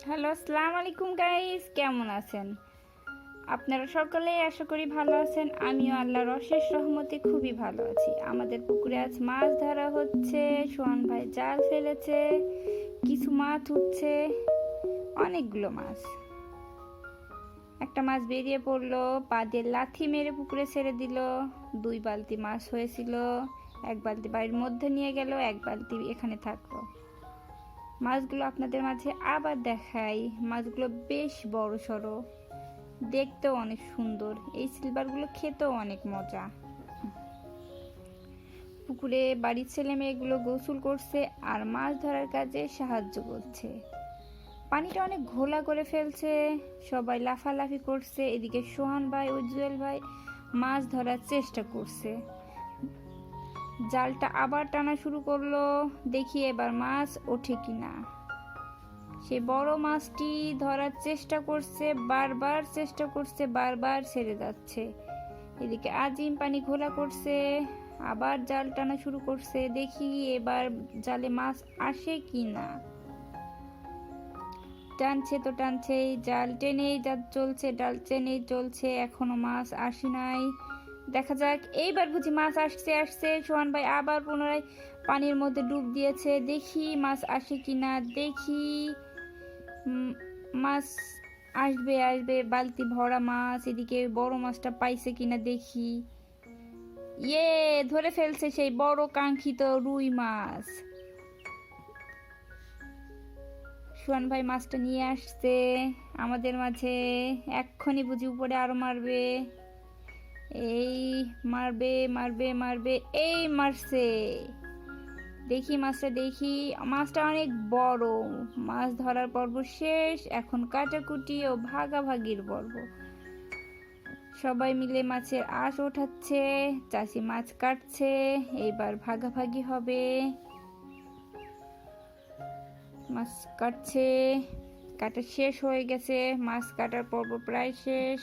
Hello, আসসালামু আলাইকুম guys, কেমন আছেন আপনারা? সকলেই আশা করি ভালো আছেন। আমিও আল্লাহর অশেষ রহমতে খুবই ভালো আছি। আমাদের পুকুরে আজ মাছ ধরা হচ্ছে। সোহান ভাই জাল ফেলেছে, কিছু মাছ উঠছে, অনেকগুলো মাছ। একটা মাছ বেরিয়ে পড়লো, পা দিয়ে লাথি মেরে পুকুরে ছেড়ে দিল। 2 বালতি মাছ হয়েছিল, 1 বালতি বাড়ির মধ্যে নিয়ে গেল, 1 বালতি এখানে থাকলো। মাছগুলো আপনাদের মাঝে আবার দেখাই। মাছগুলো বেশ বড় সড়ো, দেখতেও অনেক সুন্দর। এই সিলভারগুলো খেতেও অনেক মজা। পুকুরে বাড়ির ছেলে মেয়েগুলো গোসল করছে আর মাছ ধরার কাজে সাহায্য করছে। পানিটা অনেক ঘোলা করে ফেলছে, সবাই লাফালাফি করছে। এদিকে সোহান ভাই ও জুয়েল ভাই মাছ ধরার চেষ্টা করছে। জালটা আবার টানা শুরু করলো, দেখি এবার মাছ ওঠে কিনা। সে বড় মাছটি ধরার চেষ্টা করছে, বারবার ছেড়ে যাচ্ছে। এদিকে আজিম পানি ঘোলা করছে, আবার জাল টানা শুরু করছে, দেখি এবার জালে মাছ আসে কিনা। টানছে তো টানছেই, জাল টেনেই চলছে, এখনো মাছ আসে নাই। দেখা যাক, এইবার বুঝি মাছ আসছে। সোহান ভাই আবার পুনরায় পানির মধ্যে ডুব দিয়েছে, দেখি মাছ আসে কিনা। দেখি মাছ আসবে, বালতি ভরা মাছ। এদিকে বড় মাছটা পাইছে কিনা দেখি। ধরে ফেলছে সেই বড় কাঙ্ক্ষিত রুই মাছ। সোহান ভাই মাছটা নিয়ে আসছে আমাদের মাঝে। এক্ষুনি বুঝি উপরে আরো মারবে, এই মারবে, এই মারছে। দেখি মাছটা অনেক বড়। মাছ ধরার পর্ব শেষ, এখন কাটাকুটি ও ভাগাভাগির পর্ব। সবাই মিলে মাছের আঁশ ওঠাচ্ছে, চাষি মাছ কাটছে, এইবার ভাগাভাগি হবে। মাছ কাটছে, কাটা শেষ হয়ে গেছে, মাছ কাটার পর্ব প্রায় শেষ।